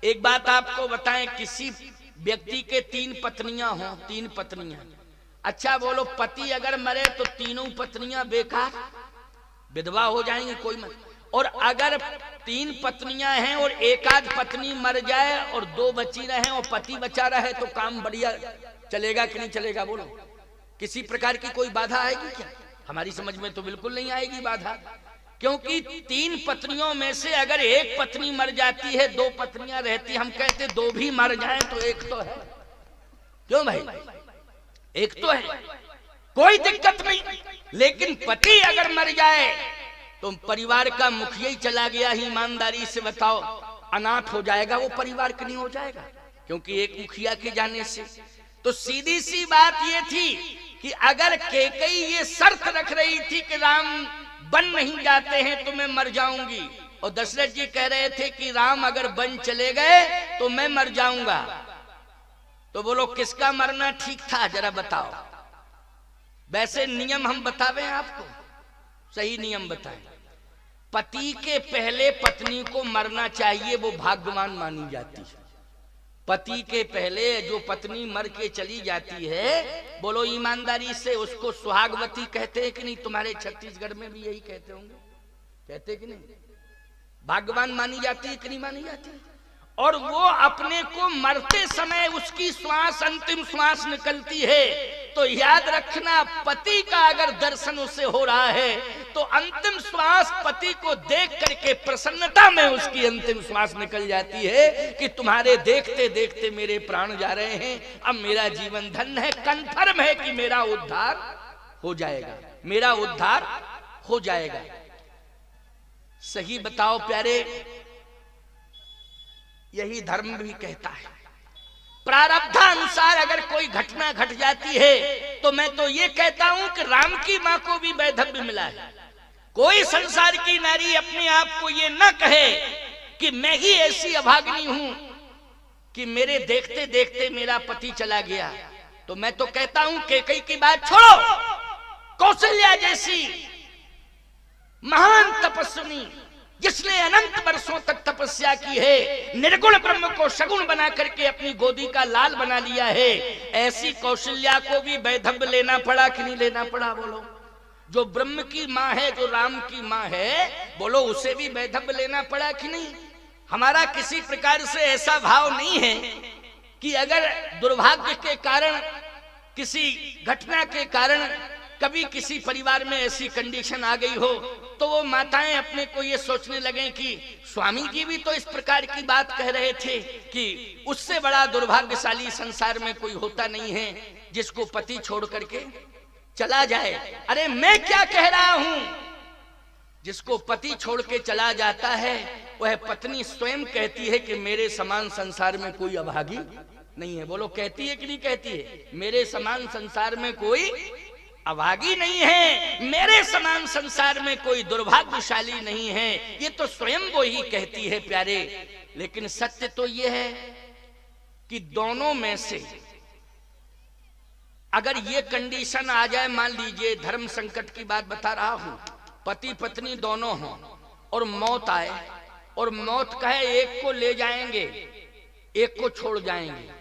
एक बात आपको बताएं, किसी व्यक्ति के 3 पत्नियां हों, 3 पत्नियां, अच्छा बोलो पति अगर मरे तो तीनों पत्नियां बेकार विधवा हो जाएंगी, कोई मत। और अगर 3 पत्नियां हैं और एक आध पत्नी मर जाए और 2 बची रहे और पति बचा रहे तो काम बढ़िया चलेगा कि नहीं चलेगा? बोलो, किसी प्रकार की कोई बाधा आएगी क्या? हमारी समझ में तो बिल्कुल नहीं आएगी बाधा, क्योंकि 3 पत्नियों में से अगर एक पत्नी मर जाती है, 2 पत्नियां रहती, हम कहते 2 भी मर जाएं तो एक तो है। क्यों भाई? एक तो है, कोई दिक्कत नहीं। लेकिन पति अगर मर जाए तो परिवार का मुखिया ही चला गया, ही ईमानदारी से बताओ, अनाथ हो जाएगा वो परिवार, कि नहीं हो जाएगा? क्योंकि एक मुखिया के जाने से। तो सीधी सी बात ये थी कि अगर कैकेयी ये शर्त रख रही थी कि राम बन नहीं जाते हैं तो मैं मर जाऊंगी, और दशरथ जी कह रहे थे कि राम अगर बन चले गए तो मैं मर जाऊंगा, तो बोलो किसका मरना ठीक था? जरा बताओ। वैसे नियम हम बतावें आपको, सही नियम बताएं। पति के पहले पत्नी को मरना चाहिए, वो भाग्यवान मानी जाती है। पति के पहले जो पत्नी मर के चली जाती है, बोलो ईमानदारी से, उसको सुहागवती कहते हैं कि नहीं? तुम्हारे छत्तीसगढ़ में भी यही कहते होंगे, कहते कि नहीं? भाग्यवान मानी जाती है कि नहीं मानी जाती? और वो अपने को मरते समय उसकी श्वास, अंतिम श्वास निकलती है तो याद रखना, पति का अगर दर्शन उसे हो रहा है तो अंतिम श्वास पति को देख करके प्रसन्नता में उसकी अंतिम श्वास निकल जाती है कि तुम्हारे देखते देखते मेरे प्राण जा रहे हैं, अब मेरा जीवन धन्य है, कन्फर्म है कि मेरा उद्धार हो जाएगा, मेरा उद्धार हो जाएगा। सही बताओ प्यारे, यही धर्म भी कहता है। प्रारब्धानुसार अगर कोई घटना घट जाती है तो मैं तो ये कहता हूं कि राम की मां को भी वैधव्य मिला है। कोई संसार की नारी अपने आप को ये न कहे कि मैं ही ऐसी अभागिनी हूं कि मेरे देखते देखते मेरा पति चला गया। तो मैं तो कहता हूं कैकेयी की बात छोड़ो, कौशल्या जैसी महान तपस्विनी जिसने अनंत वर्षों तक तपस्या की है, निर्गुण ब्रह्म को सगुण बना करके अपनी गोदी का लाल बना लिया है, ऐसी कौशल्या को भी वैधव्य लेना पड़ा कि नहीं लेना पड़ा? बोलो, जो ब्रह्म की मां है, जो राम की मां है, बोलो उसे भी वैधव्य लेना पड़ा कि नहीं? हमारा किसी प्रकार से ऐसा भाव नहीं है कि अगर दुर्भाग्य के कारण, किसी घटना के कारण कभी किसी परिवार में ऐसी कंडीशन आ गई हो तो वो माताएं अपने को ये सोचने लगे कि स्वामी जी भी तो इस प्रकार की बात कह रहे थे कि उससे बड़ा दुर्भाग्यशाली संसार में कोई होता नहीं है जिसको पति छोड़ करके चला जाए। अरे मैं क्या कह रहा हूं, जिसको पति छोड़ के चला जाता है वह पत्नी स्वयं कहती है कि मेरे समान संसार में कोई अभागी नहीं है। बोलो, कहती है कि नहीं कहती है? मेरे समान संसार में कोई अभागी नहीं है, मेरे समान संसार में कोई दुर्भाग्यशाली नहीं है, ये तो स्वयं वो ही कहती है प्यारे। लेकिन सत्य तो ये है कि दोनों में से अगर ये कंडीशन आ जाए, मान लीजिए धर्म संकट की बात बता रहा हूं, पति पत्नी दोनों हों और मौत आए और मौत कहे एक को ले जाएंगे एक को छोड़ जाएंगे,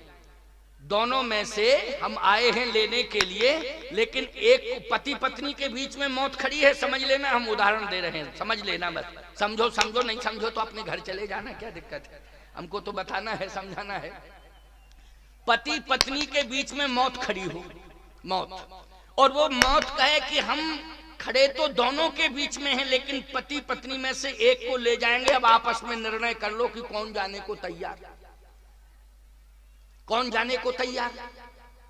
दोनों में से हम आए हैं लेने के लिए, लेकिन एक पति पत्नी के बीच में मौत खड़ी है, समझ लेना, हम उदाहरण दे रहे हैं, समझ लेना, बस समझो, समझो नहीं समझो तो अपने घर चले जाना, क्या दिक्कत है, हमको तो बताना है, समझाना है। पति पत्नी के बीच में मौत खड़ी हो, मौत, और वो मौत कहे कि हम खड़े तो दोनों के बीच में हैं लेकिन पति पत्नी में से एक को ले जाएंगे, अब आपस में निर्णय कर लो कि कौन जाने को तैयार, कौन जाने को तैयार।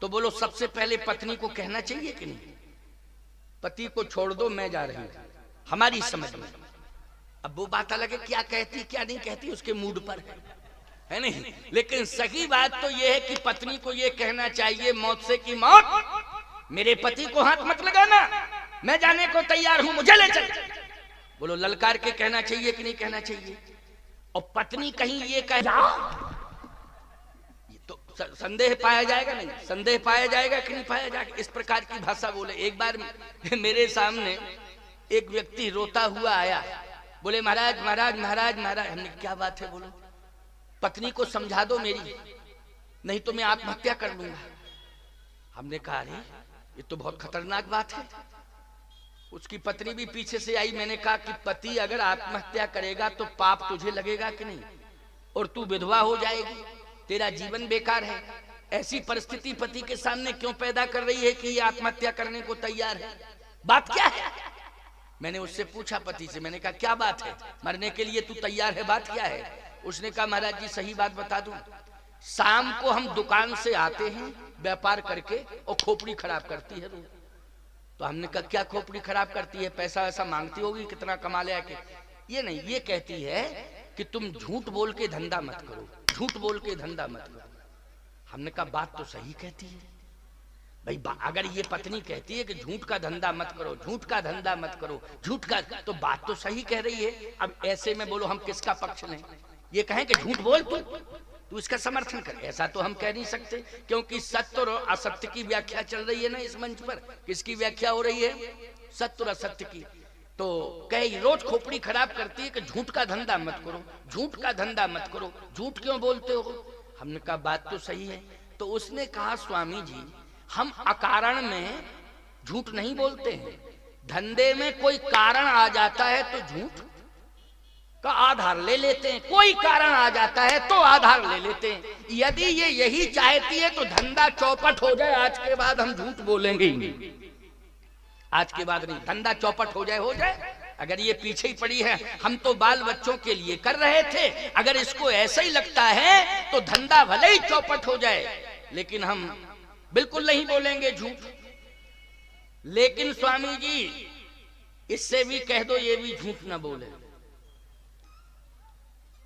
तो बोलो सबसे पहले पत्नी को कहना चाहिए कि नहीं, पति को छोड़ दो मैं जा रही हूं, हमारी समझ में। अब वो बात अलग है, क्या कहती क्या नहीं कहती उसके मूड पर है नहीं, लेकिन सही बात तो ये है कि पत्नी को ये कहना चाहिए मौत से कि मौत मेरे पति को हाथ मत लगाना, मैं जाने को तैयार हूं, मुझे ले चल। बोलो ललकार के कहना चाहिए कि नहीं कहना चाहिए? और पत्नी कहीं ये कह तो संदेह पाया जाएगा नहीं, संदेह पाया जाएगा कि नहीं पाया जाएगा, इस प्रकार की भाषा बोले। एक बार मेरे सामने एक व्यक्ति रोता हुआ आया, बोले महाराज महाराज महाराज महाराज। हमने क्या बात है? बोलो पत्नी को समझा दो मेरी, नहीं तो मैं आत्महत्या कर लूंगा। हमने कहा अरे ये तो बहुत खतरनाक बात है। उसकी पत्नी भी पीछे से आई। मैंने कहा कि पति अगर आत्महत्या करेगा तो पाप तुझे लगेगा कि नहीं, और तू विधवा हो जाएगी, तेरा जीवन बेकार है। ऐसी परिस्थिति पति के सामने क्यों पैदा कर रही है कि ये आत्महत्या करने को तैयार है? बात क्या है? मैंने उससे पूछा पति से, मैंने कहा क्या बात है, मरने के लिए तू तैयार है, बात क्या है? उसने कहा महाराज जी सही बात बता दूं, शाम को हम दुकान से आते हैं व्यापार करके और खोपड़ी खराब करती है। तो हमने कहा क्या खोपड़ी खराब करती है, पैसा वैसा मांगती होगी, कितना कमा ले आके? ये नहीं, ये कहती है कि तुम झूठ बोल के धंधा मत करो, झूठ बोल के धंधा मत करो। हमने कहा बात तो सही कहती है भाई, अगर ये पत्नी कहती है कि झूठ का धंधा मत करो, झूठ का धंधा मत करो, झूठ का, तो बात तो सही कह रही है। अब ऐसे में बोलो हम किसका पक्ष लें? ये कहें कि झूठ बोल तू इसका समर्थन कर, ऐसा तो हम कह नहीं सकते, क्योंकि सत्य और असत्य की व्याख्या चल रही है ना इस मंच पर। किसकी व्याख्या हो रही है? सत्य और असत्य की। तो कहे रोज खोपड़ी खराब करती है कि झूठ का धंधा मत करो, झूठ का धंधा मत करो, झूठ क्यों बोलते हो? हमने कहा बात तो सही है। तो उसने कहा स्वामी जी हम अकारण में झूठ नहीं बोलते हैं, धंधे में कोई कारण आ जाता है तो झूठ का आधार ले लेते हैं, कोई कारण आ जाता है तो आधार ले लेते हैं। यदि ये यही चाहती है तो धंधा चौपट हो जाए, आज के बाद हम झूठ बोलेंगे ही नहीं, आज के बाद नहीं, धंधा चौपट हो जाए। अगर ये पीछे ही पड़ी है, हम तो बाल बच्चों के लिए कर रहे थे, अगर इसको ऐसा ही लगता है तो धंधा भले ही चौपट हो जाए, लेकिन हम बिल्कुल नहीं बोलेंगे झूठ। लेकिन स्वामी जी इससे भी कह दो ये भी झूठ ना बोले।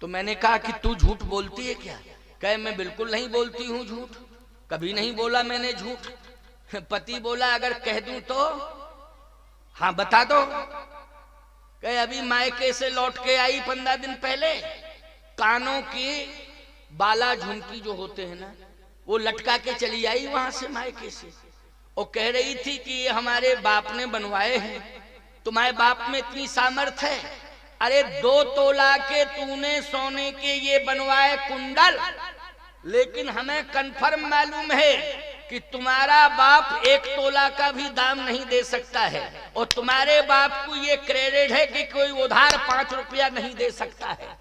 तो मैंने कहा कि तू झूठ बोलती है क्या? कहे मैं बिल्कुल नहीं बोलती हूँ झूठ, कभी नहीं बोला मैंने झूठ। पति बोला अगर कह दूं तो? हाँ बता दो। कहे अभी मायके से लौट के आई 15 दिन पहले, कानों की बाला झुमकी जो होते हैं ना वो लटका के चली आई वहां से मायके से, और कह रही थी कि ये हमारे बाप ने बनवाए हैं, तुम्हारे बाप में इतनी सामर्थ है? अरे 2 तोला के तूने सोने के ये बनवाए कुंडल, लेकिन हमें कंफर्म मालूम है कि तुम्हारा बाप 1 तोला का भी दाम नहीं दे सकता है, और तुम्हारे बाप को ये क्रेडिट है कि कोई उधार 5 रुपया नहीं दे सकता है।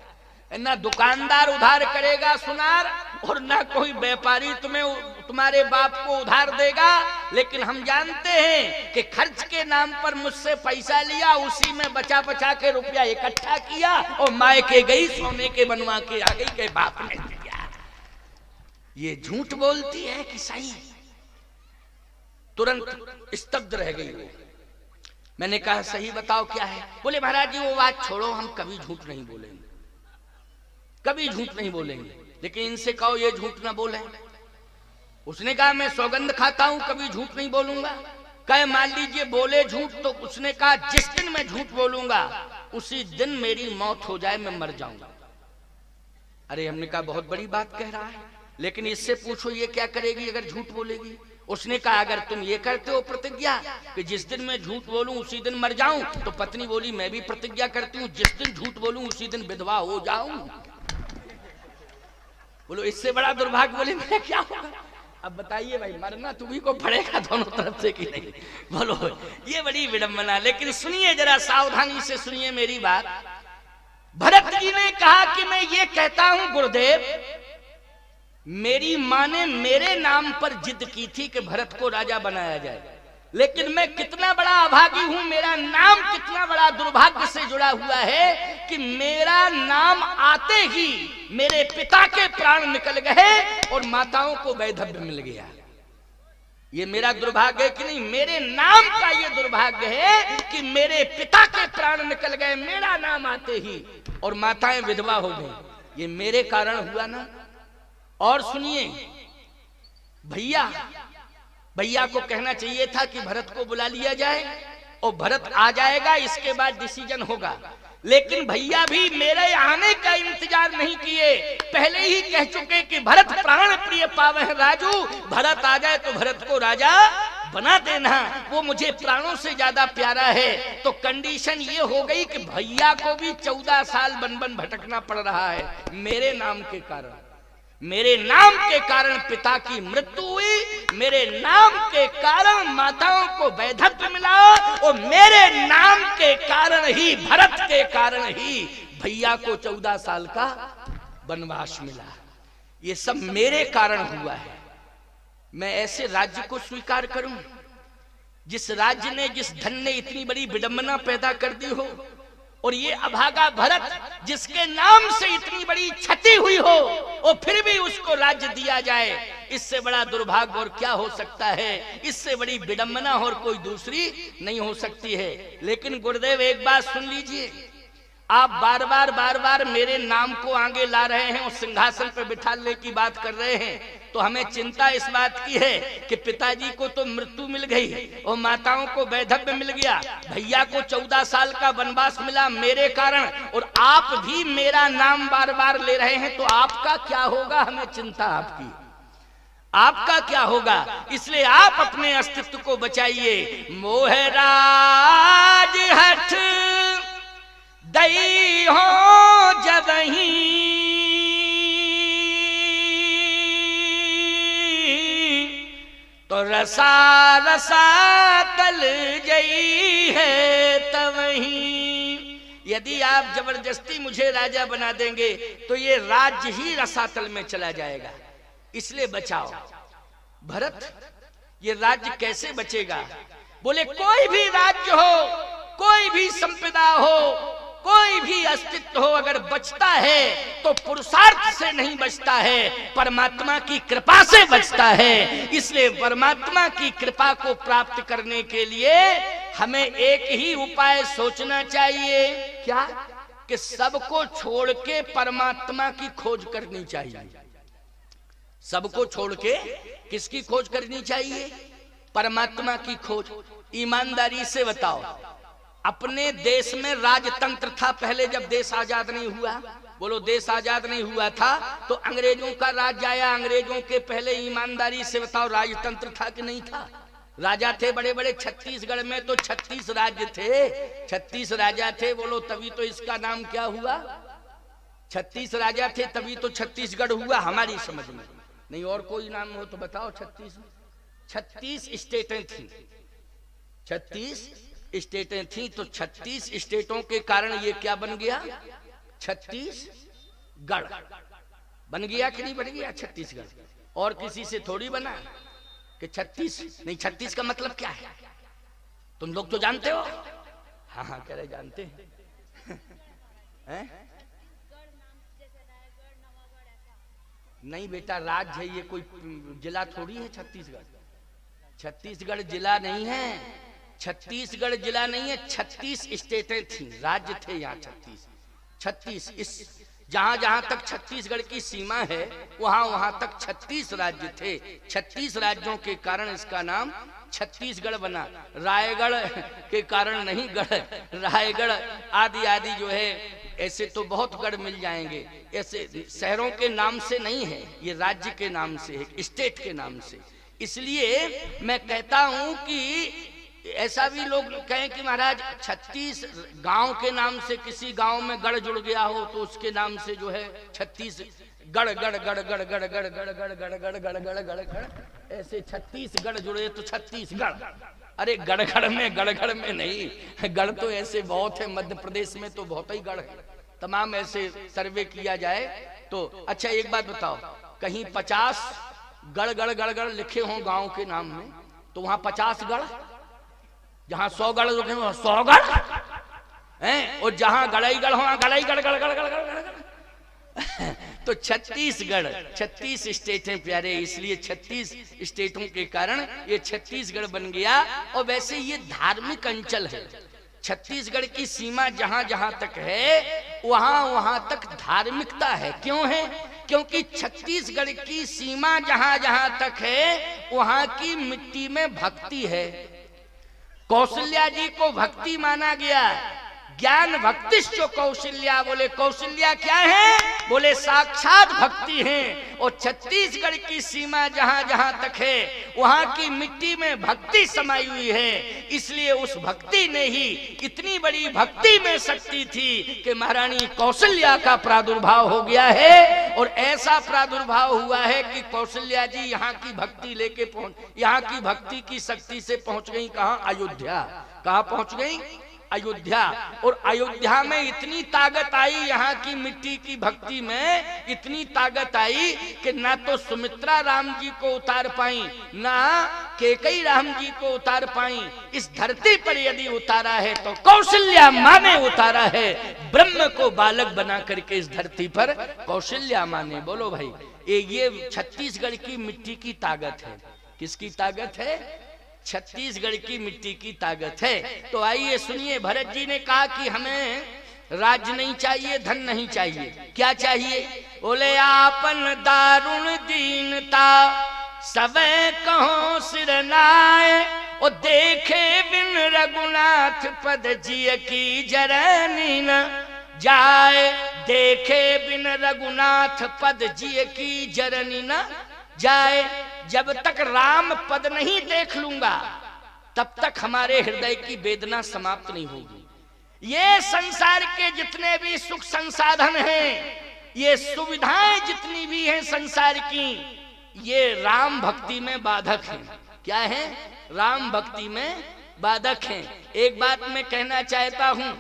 ना दुकानदार उधार करेगा सुनार, और ना कोई व्यापारी तुम्हारे बाप को उधार देगा। लेकिन हम जानते हैं कि खर्च के नाम पर मुझसे पैसा लिया, उसी में बचा बचा के रुपया इकट्ठा किया और मायके गई सोने के बनवा के आ गई के बाप ने दिया। ये झूठ बोलती है कि सही? तुरंत स्तब्ध रह गई वो। मैंने कहा सही बताओ क्या है? बोले महाराज जी वो बात छोड़ो, हम कभी झूठ नहीं बोलेंगे, कभी झूठ नहीं बोलेंगे, लेकिन इनसे कहो ये झूठ ना बोले। उसने कहा मैं सौगंध खाता हूं कभी झूठ नहीं बोलूंगा। कहे मान लीजिए बोले झूठ, तो उसने कहा जिस दिन मैं झूठ बोलूंगा उसी दिन मेरी मौत हो जाए, मैं मर जाऊंगा। अरे हमने कहा बहुत बड़ी बात कह रहा है, लेकिन इससे पूछो ये क्या करेगी अगर झूठ बोलेगी? उसने कहा अगर तुम ये करते हो प्रतिज्ञा कि जिस दिन मैं झूठ बोलूं उसी दिन मर जाऊं, तो पत्नी बोली मैं भी प्रतिज्ञा करती हूं जिस दिन झूठ बोलूं उसी दिन विधवा हो जाऊं। बोलो इससे बड़ा दुर्भाग्य बोले मेरा क्या होगा? अब बताइए भाई, मरना तुम्ही को पड़ेगा दोनों तरफ से कि नहीं? बोलो ये बड़ी विडंबना। लेकिन सुनिए जरा सावधानी से सुनिए मेरी बात। भरत जी ने कहा कि मैं ये कहता हूं गुरुदेव, मेरी मां ने मेरे नाम पर जिद की थी कि भरत को राजा बनाया जाए, लेकिन मैं कितना बड़ा अभागी हूं, मेरा नाम कितना बड़ा दुर्भाग्य से जुड़ा हुआ है कि मेरा नाम आते ही मेरे पिता के प्राण निकल गए और माताओं को वैधव्य मिल गया। ये मेरा दुर्भाग्य है कि नहीं? मेरे नाम का ये दुर्भाग्य है कि मेरे पिता के प्राण निकल गए मेरा नाम आते ही, और माताएं विधवा हो गई। ये मेरे कारण हुआ ना। और सुनिए भैया को कहना चाहिए था कि भरत को बुला लिया जाए और भरत आ जाएगा, इसके बाद डिसीजन होगा। लेकिन भैया भी मेरे आने का इंतजार नहीं किए, पहले ही कह चुके कि भरत प्राण प्रिय पावे राजू, भरत आ जाए तो भरत को राजा बना देना वो मुझे प्राणों से ज्यादा प्यारा है। तो कंडीशन ये हो गई कि भैया को भी 14 साल बन बन भटकना पड़ रहा है मेरे नाम के कारण। मेरे नाम के कारण पिता की मृत्यु हुई, मेरे नाम के कारण माताओं को वैधव्य मिला, और मेरे नाम के कारण ही, भरत के कारण ही भैया को 14 साल का वनवास मिला। ये सब मेरे कारण हुआ है। मैं ऐसे राज्य को स्वीकार करूं जिस राज्य ने, जिस धन ने इतनी बड़ी विडंबना पैदा कर दी हो, और ये अभागा भरत जिसके नाम से इतनी बड़ी क्षति हुई हो और फिर भी उसको राज्य दिया जाए, इससे बड़ा दुर्भाग्य और क्या हो सकता है? इससे बड़ी विडंबना और कोई दूसरी नहीं हो सकती है। लेकिन गुरुदेव एक बात सुन लीजिए, आप बार बार मेरे नाम को आगे ला रहे हैं और सिंहासन पर बिठाने की बात कर रहे हैं, तो हमें चिंता इस बात की है कि पिताजी को तो मृत्यु मिल गई और माताओं को वैधव्य मिल गया, भैया को 14 साल का वनवास मिला मेरे कारण, और आप भी मेरा नाम बार बार ले रहे हैं, तो आपका क्या होगा? हमें चिंता आपकी, आपका क्या होगा? इसलिए आप अपने अस्तित्व को बचाइए। मोहराज हठ दई हो जबही, तो रसा रसा तल जई है तवही। यदि आप जबरदस्ती मुझे राजा बना देंगे तो ये राज्य ही रसातल में चला जाएगा, इसलिए बचाओ। भरत, ये राज्य कैसे बचेगा? बोले कोई भी राज्य हो, कोई भी संपदा हो, कोई भी अस्तित्व हो, अगर बचता है तो पुरुषार्थ से नहीं बचता है, परमात्मा की कृपा से बचता है। इसलिए परमात्मा की कृपा को प्राप्त करने के लिए हमें एक ही उपाय सोचना चाहिए, क्या? कि सबको छोड़ के परमात्मा की खोज करनी चाहिए। सबको छोड़ के किसकी खोज करनी चाहिए? परमात्मा की खोज। ईमानदारी से बताओ, अपने देश में राजतंत्र था पहले, जब देश आजाद नहीं हुआ? बोलो, देश आजाद नहीं हुआ था तो अंग्रेजों का राज आया। अंग्रेजों के पहले ईमानदारी से बताओ राजतंत्र था कि नहीं था? राजा थे बड़े बड़े। छत्तीसगढ़ में तो 36 राज्य थे, 36 राजा थे। बोलो, तभी तो इसका नाम क्या हुआ? 36 राजा थे तभी तो छत्तीसगढ़ हुआ हमारी समझ में। नहीं और कोई नाम हो तो बताओ। 36 स्टेटें थी, 36 स्टेटें थी, तो 36 स्टेटों के कारण ये क्या बन गया? छत्तीसगढ़ बन गया कि नहीं बन गया? छत्तीसगढ़। और किसी से थोड़ी बना कि 36 नहीं। 36 का मतलब क्या है तुम लोग तो जानते हो? हाँ हाँ, कह रहे जानते हैं। नहीं बेटा, राज्य है ये, कोई जिला थोड़ी है छत्तीसगढ़। छत्तीसगढ़ जिला नहीं है, छत्तीसगढ़ जिला नहीं है। 36 स्टेटें थी, राज्य थे यहाँ 36। इस जहां जहां तक छत्तीसगढ़ की सीमा है वहां वहां तक 36 राज्य थे। 36 राज्यों के कारण इसका नाम छत्तीसगढ़ बना। रायगढ़ के कारण नहीं, गढ़ रायगढ़ आदि आदि जो है, ऐसे तो बहुत गढ़ मिल जाएंगे। ऐसे शहरों के नाम से नहीं है, ये राज्य के नाम से है, स्टेट के नाम से। इसलिए मैं कहता हूं कि ऐसा भी लोग कहें कि महाराज 36 गांव के नाम से किसी गांव में गढ़ जुड़ गया हो तो उसके नाम से जो है 36 गढ़ गढ़ गढ़ गढ़ गढ़ गढ़ गढ़ गढ़ गढ़ गढ़ गढ़ गढ़ गढ़ गढ़ ऐसे 36 गढ़ जुड़े तो छत्तीसगढ़। अरे गढ़ में नहीं, गढ़ तो ऐसे बहुत है, मध्य प्रदेश में तो बहुत ही गढ़ है। तमाम ऐसे सर्वे किया जाए तो। अच्छा एक बात बताओ, कहीं 50 गढ़ गढ़ गढ़ गढ़ लिखे हों गांव के नाम में तो वहां 50 गढ़, जहां 100 गढ़ लिखे हो 100 गढ़ हैं, और जहां गढ़ई गढ़ हो गढ़ई गढ़ गढ़ गढ़ गढ़ गढ़। तो छत्तीसगढ़, 36 स्टेटें प्यारे, इसलिए 36 स्टेटों के कारण ये छत्तीसगढ़ बन गया। और वैसे ये धार्मिक अंचल है। छत्तीसगढ़ की सीमा जहां जहां तक है वहां वहां तक धार्मिकता है। क्यों है? क्योंकि छत्तीसगढ़ की सीमा जहां जहां तक है वहां की मिट्टी में भक्ति है। कौशल्या जी को भक्ति माना गया, ज्ञान भक्ति जो कौशल्या, बोले कौशल्या क्या है? बोले साक्षात भक्ति है। और छत्तीसगढ़ की सीमा जहां जहां तक है वहां की मिट्टी में भक्ति समाई हुई है, इसलिए उस भक्ति ने ही, इतनी बड़ी भक्ति में शक्ति थी कि महारानी कौशल्या का प्रादुर्भाव हो गया है। और ऐसा प्रादुर्भाव हुआ है कि कौशल्या जी यहाँ की भक्ति लेके यहाँ की भक्ति की शक्ति से पहुंच गई कहां? अयोध्या। कहां पहुंच गई? अयोध्या। और अयोध्या में इतनी ताकत आई, यहाँ की मिट्टी की भक्ति में इतनी ताकत आई कि ना तो सुमित्रा राम जी को उतार पाई, ना कैकेयी राम जी को उतार पाई। इस धरती पर यदि उतारा है तो कौशल्या माँ ने उतारा है। ब्रह्म को बालक बना करके इस धरती पर कौशल्या माँ ने। बोलो भाई, ये छत्तीसगढ़ की मिट्टी की ताकत है। किसकी ताकत है? छत्तीसगढ़ की मिट्टी की ताकत है। तो आइए सुनिए, भरत जी ने कहा कि हमें राज्य नहीं चाहिए, धन नहीं चाहिए, क्या चाहिए? बोले आपन दारुण दीनता सबे कहो सिरनाए, और देखे बिन रघुनाथ पद जिय की जरनी न जाए। देखे बिन रघुनाथ पद जिय की जरनी न जाए। जब तक राम पद नहीं देख लूंगा तब तक हमारे हृदय की वेदना समाप्त नहीं होगी। ये संसार के जितने भी सुख संसाधन हैं, ये सुविधाएं जितनी भी हैं संसार की, ये राम भक्ति में बाधक हैं। क्या है? राम भक्ति में बाधक हैं। एक बात मैं कहना चाहता हूं,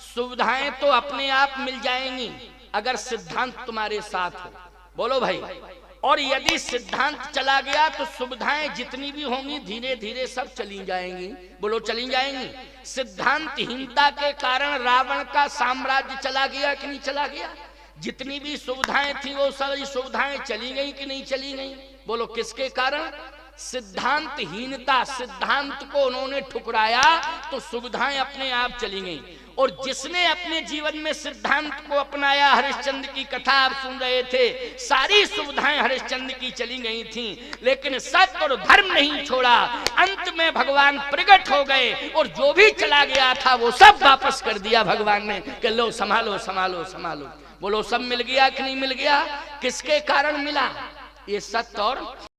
सुविधाएं तो अपने आप मिल जाएंगी अगर सिद्धांत तुम्हारे साथ हो। बोलो भाई। और यदि सिद्धांत चला गया तो सुविधाएं जितनी भी होंगी धीरे धीरे सब चली जाएंगी। बोलो, चली जाएंगी। सिद्धांतहीनता के कारण रावण का साम्राज्य चला गया कि नहीं चला गया? जितनी भी सुविधाएं थी वो सारी सुविधाएं चली गई कि नहीं चली गई? बोलो, किसके कारण? सिद्धांतहीनता। सिद्धांत को उन्होंने ठुकराया तो सुविधाएं अपने आप चली गईं। और जिसने अपने जीवन में सिद्धांत को अपनाया, हरिश्चंद्र की कथा आप सुन रहे थे, सारी सुविधाएं हरिश्चंद्र की चली गई थीं, लेकिन सत्य और धर्म नहीं छोड़ा। अंत में भगवान प्रकट हो गए और जो भी चला गया था वो सब वापस कर दिया भगवान ने कि लो संभालो संभालो संभालो। बोलो, सब मिल गया कि नहीं मिल गया? किसके कारण मिला? ये सत्य और